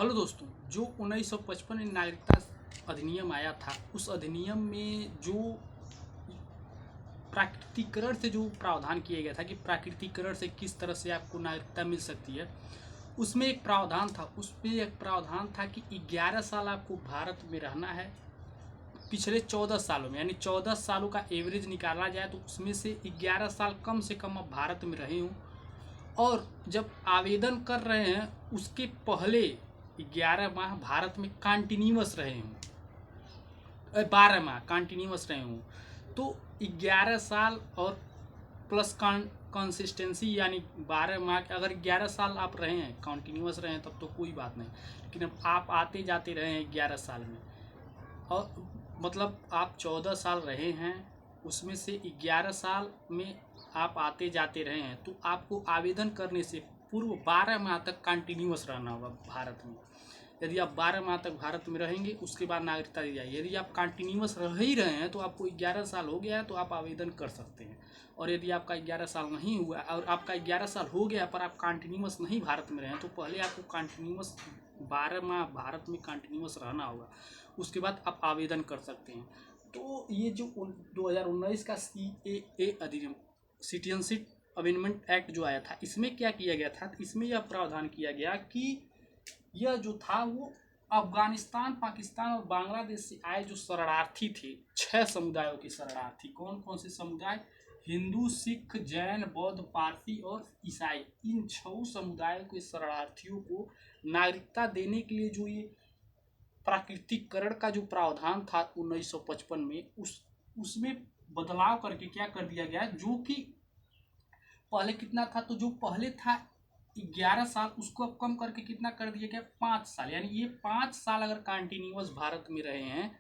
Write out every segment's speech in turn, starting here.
Hello दोस्तों, जो 1955 में नागरिकता अधिनियम आया था, उस अधिनियम में जो प्राकृतिकरण से जो प्रावधान किया गया था कि प्राकृतिकरण से किस तरह से आपको नागरिकता मिल सकती है, उसमें एक प्रावधान था कि 11 साल आपको भारत में रहना है। पिछले 14 सालों में, यानी 14 सालों का एवरेज निकाला जाए तो उसमें से 11 साल कम से कम आप भारत में रहे हों, और जब आवेदन कर रहे हैं उसके पहले 11 माह भारत में कंटिन्यूअस रहे हों, 12 माह कंटिन्यूअस रहे हों, तो 11 साल और प्लस कंसिस्टेंसी यानी 12 माह के अगर 11 साल आप रहे हैं, कंटिन्यूअस रहे हैं, तब तो कोई बात नहीं। लेकिन अब आप आते जाते रहे हैं 11 साल में, और मतलब आप 14 साल रहे हैं, उसमें से 11 साल में आप आते जाते रहे हैं, तो आपको आवेदन करने से पूर्व 12 माह तक कंटिन्यूअस रहना होगा भारत में। यदि आप 12 माह तक भारत में रहेंगे, उसके बाद नागरिकता दी जाएगी। यदि आप कंटिन्यूअस रह ही रहे हैं तो आपको 11 साल हो गया है तो आप आवेदन कर सकते हैं। और यदि आपका 11 साल नहीं हुआ और आपका 11 साल हो गया पर आप कंटिन्यूअस नहीं भारत में रहे, तो पहले आपको कंटिन्यूअस 12 माह भारत में कंटिन्यूअस रहना होगा, उसके बाद आप आवेदन कर सकते हैं। तो ये जो 2019 का CAA अधिनियम, सिटीजनशिप अमेंडमेंट एक्ट जो आया था, इसमें क्या किया गया था, इसमें यह प्रावधान किया गया कि यह जो था वो अफगानिस्तान, पाकिस्तान और बांग्लादेश से आए जो शरणार्थी थे, 6 समुदायों के शरणार्थी। कौन कौन से समुदाय? हिंदू, सिख, जैन, बौद्ध, पारसी और ईसाई। इन 6 समुदायों के शरणार्थियों को नागरिकता देने के लिए जो ये प्राकृतिकरण का जो प्रावधान था 1955 में, उसमें बदलाव करके क्या कर दिया गया, जो कि पहले कितना था, तो जो पहले था 11 साल, उसको अब कम करके कितना कर दिया गया, 5 साल। यानी ये 5 साल अगर कंटिन्यूअस भारत में रहे हैं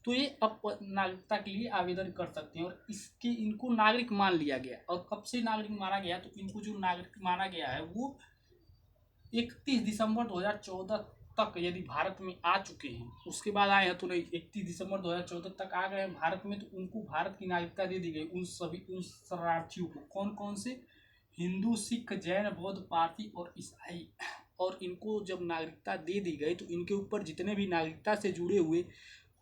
तो ये अब नागरिकता के लिए आवेदन कर सकते हैं, और इनको नागरिक मान लिया गया। और कब से नागरिक माना गया, तो इनको जो नागरिक माना गया है वो 31 दिसंबर 2014 तक यदि भारत में आ चुके हैं, उसके बाद आए हैं तो नहीं, 31 दिसंबर 2014 तक आ गए हैं भारत में, तो उनको भारत की नागरिकता दे दी गई। उन शरणार्थियों को, कौन कौन से? हिंदू, सिख, जैन, बौद्ध, पारसी और ईसाई। और इनको जब नागरिकता दे दी गई तो इनके ऊपर जितने भी नागरिकता से जुड़े हुए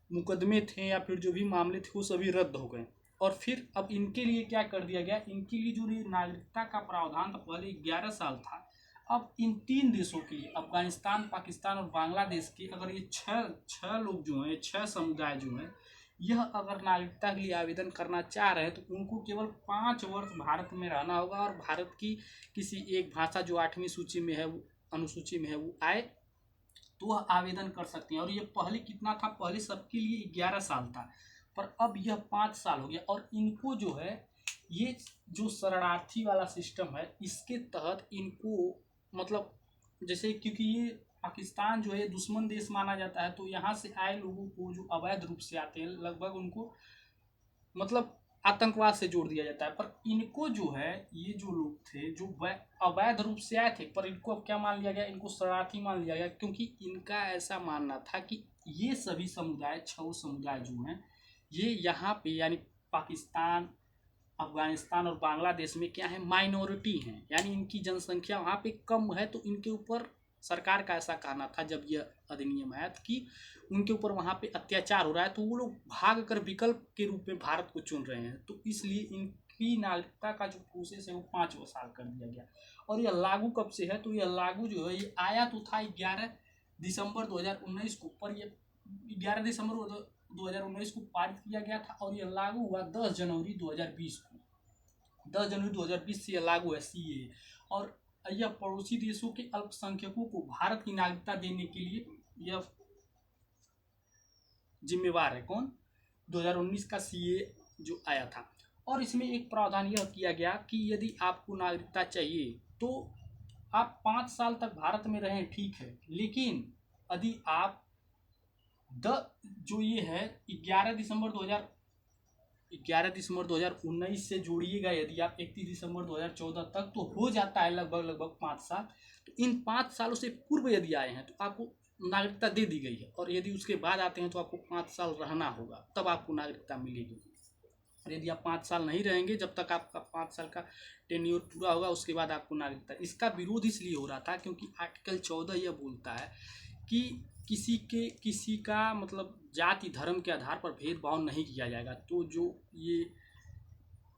मुकदमे थे या फिर जो भी मामले थे वो सभी रद्द हो गए। और फिर अब इनके लिए क्या कर दिया गया, इनके लिए जो नागरिकता का प्रावधान था पहले 11 साल था, अब इन 3 देशों के लिए, अफगानिस्तान, पाकिस्तान और बांग्लादेश के, अगर ये छह लोग जो हैं, 6 समुदाय जो हैं, यह अगर नागरिकता के लिए आवेदन करना चाह रहे हैं तो उनको केवल 5 वर्ष भारत में रहना होगा, और भारत की किसी एक भाषा जो 8वीं सूची में है, वो अनुसूची में है, वो आए तो वह आवेदन कर सकते हैं। और ये पहले कितना था, पहले सबके लिए 11 साल था, पर अब यह 5 साल हो गया। और इनको जो है, ये जो शरणार्थी वाला सिस्टम है, इसके तहत इनको मतलब, जैसे क्योंकि ये पाकिस्तान जो है दुश्मन देश माना जाता है, तो यहाँ से आए लोगों को जो अवैध रूप से आते हैं, लगभग उनको मतलब आतंकवाद से जोड़ दिया जाता है। पर इनको जो है, ये जो लोग थे जो अवैध रूप से आए थे, पर इनको अब क्या मान लिया गया, इनको शरणार्थी मान लिया गया, क्योंकि इनका ऐसा मानना था कि ये सभी समुदाय, 6 समुदाय जो हैं, ये यहाँ पे यानी पाकिस्तान, अफगानिस्तान और बांग्लादेश में क्या है, माइनॉरिटी हैं, यानी इनकी जनसंख्या वहाँ पे कम है। तो इनके ऊपर सरकार का ऐसा कहना था जब यह अधिनियम आया कि उनके ऊपर वहाँ पे अत्याचार हो रहा है, तो वो लोग भाग कर विकल्प के रूप में भारत को चुन रहे हैं। तो इसलिए इनकी नागरिकता का जो प्रोसेस है वो 5 साल कर दिया गया। और यह लागू कब से है, तो यह लागू जो है, ये आया तो था 11 दिसंबर 2019 को, पर यह 11 दिसंबर 2019 को पारित किया गया था, और यह लागू हुआ 10 जनवरी 2020 को। 10 जनवरी 2020 से यह लागू है CAA। और यह पड़ोसी देशों के अल्पसंख्यकों को भारत की नागरिकता देने के लिए यह जिम्मेवार है। कौन? 2019 का CAA जो आया था। और इसमें एक प्रावधान यह किया गया कि यदि आपको नागरिकता चाहिए तो आप 5 साल तक भारत में रहें, ठीक है, लेकिन यदि आप जो ये है 11 दिसंबर 2019 से जोड़िएगा, यदि आप 31 दिसंबर 2014 तक, तो हो जाता है लगभग 5 साल। तो इन 5 सालों से पूर्व यदि आए हैं तो आपको नागरिकता दे दी गई है, और यदि उसके बाद आते हैं तो आपको 5 साल रहना होगा, तब आपको नागरिकता मिलेगी। और यदि आप 5 साल नहीं रहेंगे, जब तक आपका 5 साल का टेन्योर पूरा होगा, उसके बाद आपको नागरिकता। इसका विरोध इसलिए हो रहा था क्योंकि आर्टिकल 14 यह बोलता है कि किसी का मतलब जाति धर्म के आधार पर भेदभाव नहीं किया जाएगा। तो जो ये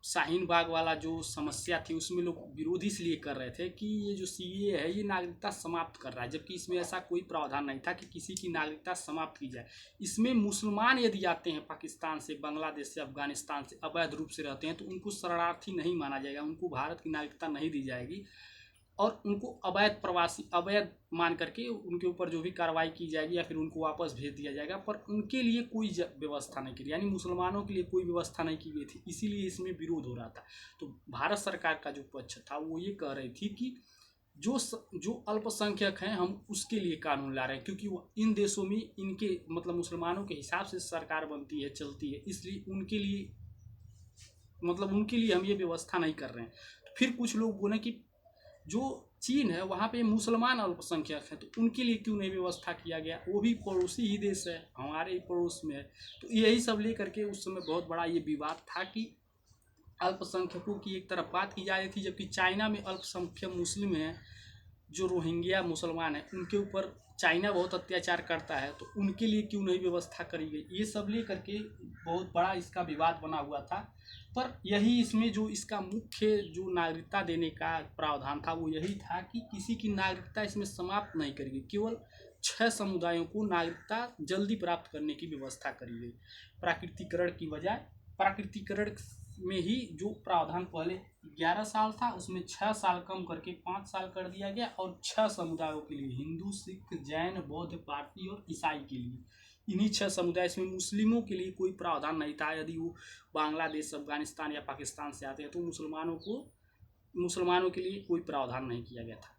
शाहीन बाग वाला जो समस्या थी उसमें लोग विरोध इसलिए कर रहे थे कि ये जो सीए है ये नागरिकता समाप्त कर रहा है, जबकि इसमें ऐसा कोई प्रावधान नहीं था कि किसी की नागरिकता समाप्त की जाए। इसमें मुसलमान यदि आते हैं पाकिस्तान से, बांग्लादेश से, अफगानिस्तान से अवैध रूप से रहते हैं तो उनको शरणार्थी नहीं माना जाएगा, उनको भारत की नागरिकता नहीं दी जाएगी और उनको अवैध प्रवासी अवैध मान करके उनके ऊपर जो भी कार्रवाई की जाएगी या फिर उनको वापस भेज दिया जाएगा। पर उनके लिए कोई व्यवस्था नहीं की, यानी मुसलमानों के लिए कोई व्यवस्था नहीं की गई थी, इसीलिए इसमें विरोध हो रहा था। तो भारत सरकार का जो पक्ष था वो ये कह रही थी कि जो अल्पसंख्यक हैं हम उसके लिए कानून ला रहे हैं, क्योंकि वो इन देशों में इनके मतलब मुसलमानों के हिसाब से सरकार बनती है चलती है, इसलिए उनके लिए हम ये व्यवस्था नहीं कर रहे हैं। तो फिर कुछ लोग बोले कि जो चीन है वहाँ पे मुसलमान अल्पसंख्यक हैं तो उनके लिए क्यों नहीं व्यवस्था किया गया, वो भी पड़ोसी ही देश है, हमारे ही पड़ोस में है। तो यही सब ले करके उस समय बहुत बड़ा ये विवाद था कि अल्पसंख्यकों की एक तरफ बात की जा रही थी, जबकि चाइना में अल्पसंख्यक मुस्लिम हैं जो रोहिंग्या मुसलमान हैं, उनके ऊपर चाइना बहुत अत्याचार करता है, तो उनके लिए क्यों नहीं व्यवस्था करी गई। ये सब ले करके बहुत बड़ा इसका विवाद बना हुआ था। पर यही इसमें जो इसका मुख्य जो नागरिकता देने का प्रावधान था वो यही था कि किसी की नागरिकता इसमें समाप्त नहीं करी गई, केवल 6 समुदायों को नागरिकता जल्दी प्राप्त करने की व्यवस्था करी गई। प्राकृतिकरण की बजाय प्राकृतिकरण में ही जो प्रावधान पहले 11 साल था उसमें 6 साल कम करके 5 साल कर दिया गया, और 6 समुदायों के लिए हिंदू, सिख, जैन, बौद्ध, पारसी और ईसाई के लिए, इन्हीं 6 समुदाय, इसमें मुस्लिमों के लिए कोई प्रावधान नहीं था। यदि वो बांग्लादेश, अफगानिस्तान या पाकिस्तान से आते हैं तो मुसलमानों के लिए कोई प्रावधान नहीं किया गया था।